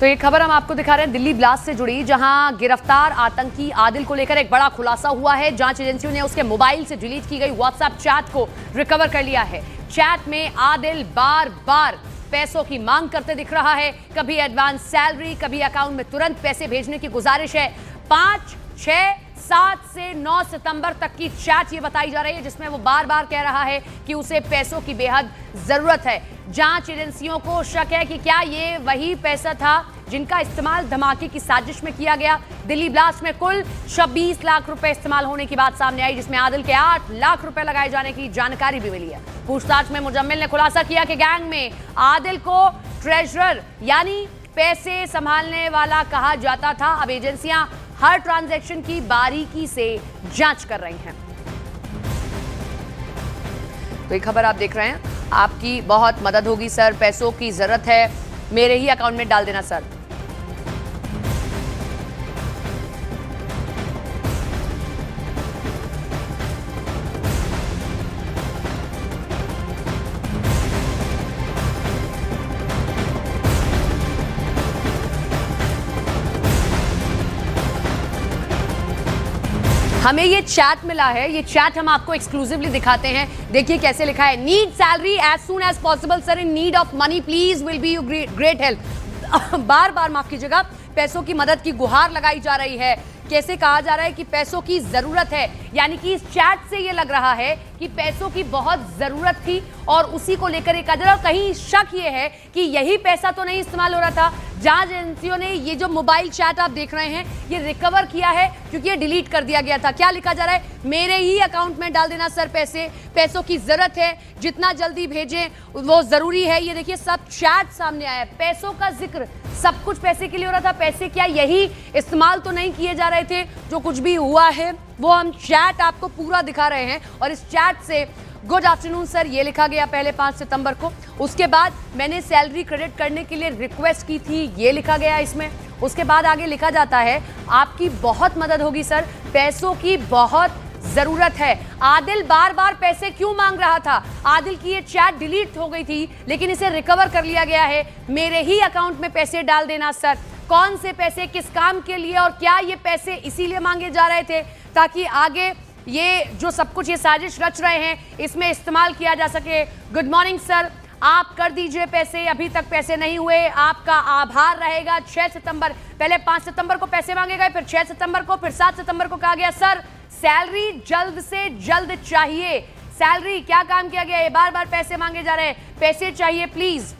तो ये खबर हम आपको दिखा रहे हैं दिल्ली ब्लास्ट से जुड़ी, जहां गिरफ्तार आतंकी आदिल को लेकर एक बड़ा खुलासा हुआ है। जांच एजेंसियों ने उसके मोबाइल से डिलीट की गई व्हाट्सएप चैट को रिकवर कर लिया है। चैट में आदिल बार बार पैसों की मांग करते दिख रहा है, कभी एडवांस सैलरी, कभी अकाउंट में तुरंत पैसे भेजने की गुजारिश है। 5, 6, 7 से 9 सितंबर तक की चैट ये बताई जा रही है, जिसमें वो बार बार कह रहा है कि उसे पैसों की बेहद जरूरत है। जांच एजेंसियों को शक है कि क्या ये वही पैसा था जिनका इस्तेमाल धमाके की साजिश में किया गया। दिल्ली ब्लास्ट में कुल 26 लाख रुपए इस्तेमाल होने की बात सामने आई, जिसमें आदिल के 8 लाख रुपए लगाए जाने की जानकारी भी मिली है। पूछताछ में मुजम्मिल ने खुलासा किया कि गैंग में आदिल को ट्रेजरर यानी पैसे संभालने वाला कहा जाता था। अब एजेंसियां हर ट्रांजैक्शन की बारीकी से जांच कर रही हैं। तो ये खबर आप देख रहे हैं, आपकी बहुत मदद होगी सर, पैसों की जरूरत है, मेरे ही अकाउंट में डाल देना सर। हमें ये चैट मिला है, ये चैट हम आपको एक्सक्लूसिवली दिखाते हैं। देखिए कैसे लिखा है, need salary as soon as possible sir, in need of money please, will be you great help. बार बार माफ कीजिएगा, पैसों की मदद की गुहार लगाई जा रही है। कैसे कहा जा रहा है कि पैसों की जरूरत है, यानी कि इस चैट से ये लग रहा है कि पैसों की बहुत जरूरत थी और उसी को लेकर एक और कहीं शक ये है कि यही पैसा तो नहीं इस्तेमाल हो रहा था। जांच एजेंसियों ने ये जो मोबाइल चैट आप देख रहे हैं ये रिकवर किया है, क्योंकि ये डिलीट कर दिया गया था। क्या लिखा जा रहा है, मेरे ही अकाउंट में डाल देना सर पैसे, पैसों की जरूरत है, जितना जल्दी भेजें वो जरूरी है। ये देखिए सब चैट सामने आया है, पैसों का जिक्र, सब कुछ पैसे के लिए हो रहा था। पैसे क्या यही इस्तेमाल तो नहीं किए जा रहे थे? जो कुछ भी हुआ है वो हम चैट आपको पूरा दिखा रहे हैं। और इस चैट से गुड आफ्टरनून सर ये लिखा गया पहले 5 सितंबर को। उसके बाद मैंने सैलरी क्रेडिट करने के लिए रिक्वेस्ट की थी, ये लिखा गया इसमें। उसके बाद आगे लिखा जाता है, आपकी बहुत मदद होगी सर, पैसों की बहुत जरूरत है। आदिल बार बार पैसे क्यों मांग रहा था? आदिल की ये चैट डिलीट हो गई थी, लेकिन इसे रिकवर कर लिया गया है। मेरे ही अकाउंट में पैसे डाल देना सर। कौन से पैसे, किस काम के लिए, और क्या ये पैसे इसीलिए मांगे जा रहे थे ताकि आगे ये जो सब कुछ ये साजिश रच रहे हैं इसमें इस्तेमाल किया जा सके। गुड मॉर्निंग सर, आप कर दीजिए पैसे, अभी तक पैसे नहीं हुए, आपका आभार रहेगा। 6 सितंबर, पहले 5 सितंबर को पैसे मांगे गए, फिर 6 सितंबर को, फिर 7 सितंबर को कहा गया सर सैलरी जल्द से जल्द चाहिए। सैलरी क्या काम किया गया? ये बार बार पैसे मांगे जा रहे हैं, पैसे चाहिए प्लीज।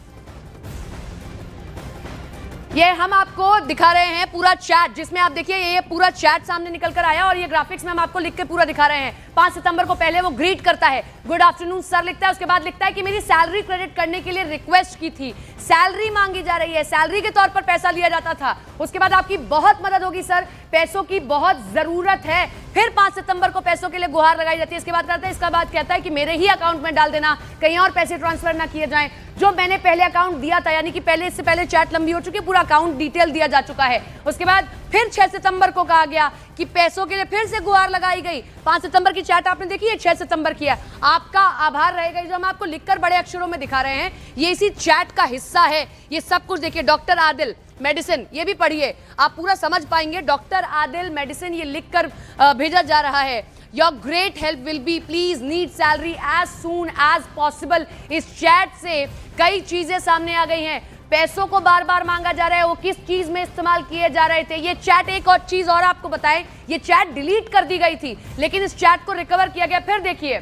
ये हम आपको दिखा रहे हैं पूरा चैट, जिसमें आप देखिए ये पूरा चैट सामने निकल कर आया और ये ग्राफिक्स में हम आपको लिख के पूरा दिखा रहे हैं। 5 सितंबर को पहले वो ग्रीट करता है, गुड आफ्टरनून सर लिखता है। उसके बाद लिखता है कि मेरी सैलरी क्रेडिट करने के लिए रिक्वेस्ट की थी, सैलरी मांगी जा रही है, सैलरी के तौर पर पैसा लिया जाता था। उसके बाद आपकी बहुत मदद होगी सर, पैसों की बहुत जरूरत है। फिर 5 सितंबर को पैसों के लिए गुहार लगाई जाती है। इसके बाद करता है, इसका बाद कहता है कि मेरे ही अकाउंट में डाल देना, कहीं और पैसे ट्रांसफर ना किए जाएं। जो मैंने पहले अकाउंट दिया था, यानी कि पहले, इससे पहले चैट लंबी हो चुकी है, पूरा अकाउंट डिटेल दिया जा चुका है। उसके बाद फिर 6 सितंबर को कहा गया कि पैसों के लिए फिर से गुहार लगाई गई। 5 सितंबर की चैट आपने देखी है, 6 सितंबर की है। आपका आभार रहेगा, जो हम आपको लिखकर बड़े अक्षरों में दिखा रहे हैं ये इसी चैट का हिस्सा है। ये सब कुछ देखिए, डॉक्टर आदिल मेडिसिन, ये भी पढ़िए, आप पूरा समझ पाएंगे। डॉक्टर आदिल मेडिसिन ये लिखकर भेजा जा रहा है। Your great help will be, please need salary as soon as possible. इस चैट से कई चीजें सामने आ गई हैं। पैसों को बार बार मांगा जा रहा है, वो किस चीज में इस्तेमाल किए जा रहे थे। ये चैट, एक और चीज और आपको बताएं, ये चैट डिलीट कर दी गई थी, लेकिन इस चैट को रिकवर किया गया। फिर देखिए,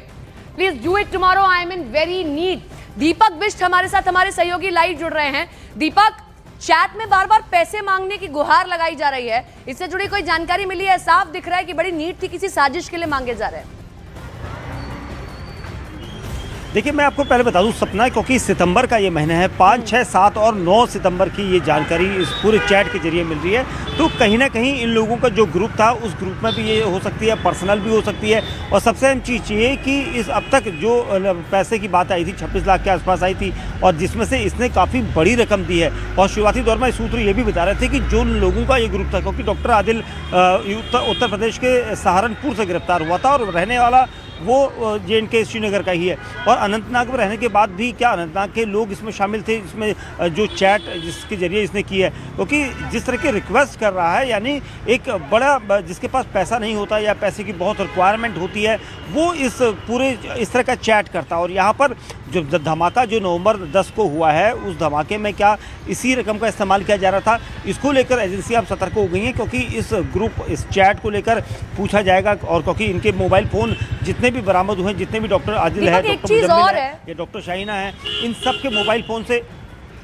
please do it tomorrow, I am in very need. Deepak Bisht हमारे साथ, हमारे सहयोगी लाइव जुड़ रहे हैं। दीपक, चैट में बार बार पैसे मांगने की गुहार लगाई जा रही है, इससे जुड़ी कोई जानकारी मिली है? साफ दिख रहा है कि बड़ी नीड थी, किसी साजिश के लिए मांगे जा रहे हैं। देखिए मैं आपको पहले बता दूं सपना, क्योंकि सितंबर का ये महीना है, 5, 6, 7 और 9 सितंबर की ये जानकारी इस पूरे चैट के जरिए मिल रही है। तो कहीं ना कहीं इन लोगों का जो ग्रुप था, उस ग्रुप में भी ये हो सकती है, पर्सनल भी हो सकती है। और सबसे अहम चीज़ ये कि इस अब तक जो पैसे की बात आई थी 26 लाख के आसपास आई थी, और जिसमें से इसने काफ़ी बड़ी रकम दी है। और शुरुआती दौर में सूत्र ये भी बता रहे थे कि जो लोगों का ये ग्रुप था, क्योंकि डॉक्टर आदिल उत्तर प्रदेश के सहारनपुर से गिरफ्तार हुआ था और रहने वाला वो J&K श्रीनगर का ही है। और अनंतनाग में रहने के बाद भी क्या अनंतनाग के लोग इसमें शामिल थे, इसमें जो चैट जिसके जरिए इसने की है? क्योंकि जिस तरह की रिक्वेस्ट कर रहा है, यानी एक बड़ा जिसके पास पैसा नहीं होता या पैसे की बहुत रिक्वायरमेंट होती है, वो इस तरह का चैट करता है। और यहाँ पर जो धमाका जो नवंबर 10 को हुआ है, उस धमाके में क्या इसी रकम का इस्तेमाल किया जा रहा था, इसको लेकर एजेंसियां अब सतर्क हो गई हैं, क्योंकि इस चैट को लेकर पूछा जाएगा। और क्योंकि इनके मोबाइल फ़ोन जितने भी बरामद हुए, जितने भी डॉक्टर आदिल है, डॉक्टर मुजम्मिल है या डॉक्टर शाहीना है, इन सब के मोबाइल फ़ोन से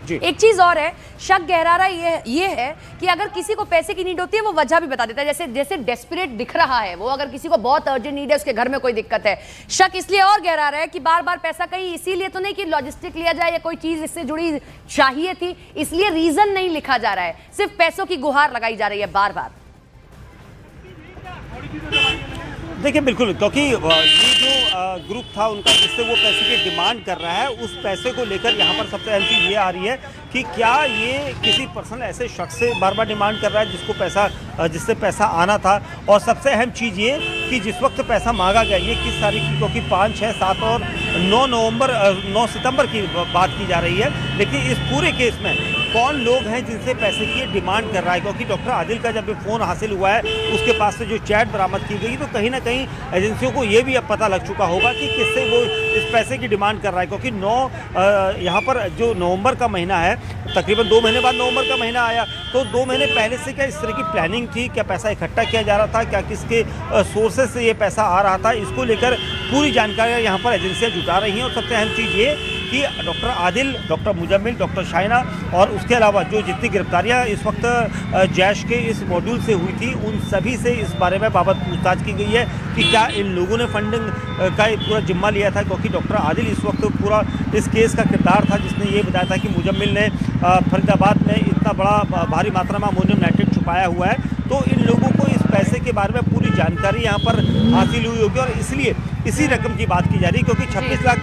एक चीज और है, शक गहरा ये है कि अगर किसी को पैसे की नीड होती है वो वजह भी बता देता है। जैसे डेस्परेट दिख रहा है वो, अगर किसी को बहुत अर्जेंट नीड है, उसके घर में कोई दिक्कत है, शक इसलिए और गहरा रहा है कि बार बार पैसा कहीं इसीलिए तो नहीं कि लॉजिस्टिक लिया जाए या कोई चीज इससे जुड़ी चाहिए थी, इसलिए रीजन नहीं लिखा जा रहा है, सिर्फ पैसों की गुहार लगाई जा रही है बार बार। देखिए बिल्कुल, क्योंकि ये जो ग्रुप था उनका जिससे वो पैसे की डिमांड कर रहा है, उस पैसे को लेकर यहाँ पर सबसे अहम चीज़ ये आ रही है कि क्या ये किसी पर्सनल ऐसे शख्स से बार बार डिमांड कर रहा है जिससे पैसा आना था। और सबसे अहम चीज़ ये कि जिस वक्त पैसा मांगा गया, ये किस तारीख की, क्योंकि 5, 6, 7 और 9 सितंबर की बात की जा रही है। लेकिन इस पूरे केस में कौन लोग हैं जिनसे पैसे की डिमांड कर रहा है, क्योंकि डॉक्टर आदिल का जब फ़ोन हासिल हुआ है, उसके पास से जो चैट बरामद की गई, तो कहीं ना कहीं एजेंसियों को ये भी अब पता लग चुका होगा कि किससे वो इस पैसे की डिमांड कर रहा है। क्योंकि यहाँ पर जो नवंबर का महीना है, तकरीबन 2 महीने बाद नवंबर का महीना आया, तो 2 महीने पहले से क्या इस तरह की प्लानिंग थी, क्या पैसा इकट्ठा किया जा रहा था, क्या किसके सोर्सेज से ये पैसा आ रहा था, इसको लेकर पूरी जानकारियाँ यहाँ पर एजेंसियाँ जुटा रही हैं। और सबसे अहम चीज़ ये कि doctor Adil, doctor Muzammil, doctor Shaheena और उसके अलावा जो जितनी गिरफ्तारियां इस वक्त जैश के इस मॉड्यूल से हुई थी, उन सभी से इस बारे में बाबत पूछताछ की गई है कि क्या इन लोगों ने फंडिंग का पूरा जिम्मा लिया था। क्योंकि डॉक्टर आदिल इस वक्त पूरा इस केस का किरदार था, जिसने ये बताया था कि मुजम्मिल ने फरीदाबाद में इतना बड़ा भारी मात्रा में अमोनियम नाइट्रेट छुपाया हुआ है। तो इन लोगों को इस पैसे के बारे में पूरी जानकारी यहाँ पर हासिल हुई होगी और इसलिए इसी रकम की बात की जा रही है, क्योंकि 26 लाख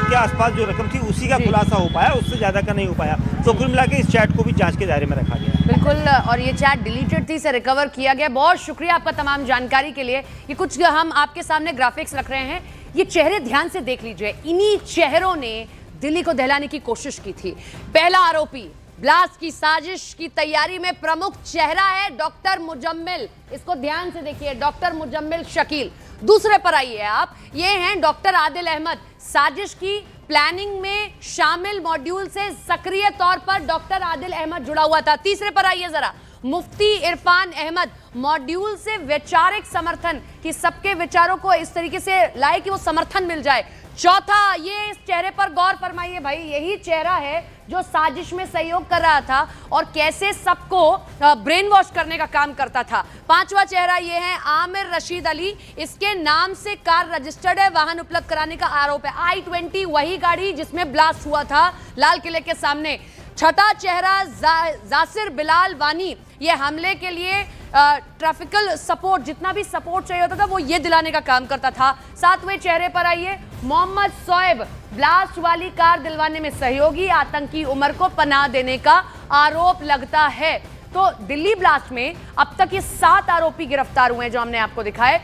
के आसपास जो रकम थी उसी का खुलासा हो पाया, उससे ज़्यादा का नहीं हो पाया। तो कुल मिला के इस चैट को भी जांच के दायरे में रखा गया। बिल्कुल, और ये चैट डिलीटेड थी, इसे रिकवर किया गया। बहुत शुक्रिया आपका तमाम जानकारी के लिए। ये कुछ हम आपके सामने ग्राफिक्स रख रहे हैं, ये चेहरे ध्यान से देख लीजिए। इन्हीं चेहरों ने दिल्ली को दहलाने की कोशिश की थी। पहला आरोपी ब्लास्ट की साजिश की तैयारी में प्रमुख चेहरा है डॉक्टर मुजम्मिल, इसको ध्यान से देखिए, डॉक्टर मुजम्मिल शकील। दूसरे पर आइए आप, ये हैं डॉक्टर आदिल अहमद, साजिश की प्लानिंग में शामिल मॉड्यूल से सक्रिय तौर पर डॉक्टर आदिल अहमद जुड़ा हुआ था। तीसरे पर आइए जरा, मुफ्ती इरफान अहमद, मॉड्यूल से वैचारिक समर्थन, कि सबके विचारों को इस तरीके से लाए कि वो समर्थन मिल जाए। चौथा, ये इस चेहरे पर गौर फरमाइए भाई, यही चेहरा है जो साजिश में सहयोग कर रहा था और कैसे सबको ब्रेन वॉश करने का काम करता था। पांचवा चेहरा ये है आमिर रशीद अली, इसके नाम से कार रजिस्टर्ड है, वाहन उपलब्ध कराने का आरोप है। I-20 वही गाड़ी जिसमें ब्लास्ट हुआ था लाल किले के सामने। छठा चेहरा जासिर बिलाल वानी, ये हमले के लिए ट्रैफिकल सपोर्ट, जितना भी सपोर्ट चाहिए होता था वो ये दिलाने का काम करता था। सातवें चेहरे पर आइए, मोहम्मद सोएब, ब्लास्ट वाली कार दिलवाने में सहयोगी, आतंकी उमर को पनाह देने का आरोप लगता है। तो दिल्ली ब्लास्ट में अब तक ये 7 आरोपी गिरफ्तार हुए हैं जो हमने आपको दिखाए।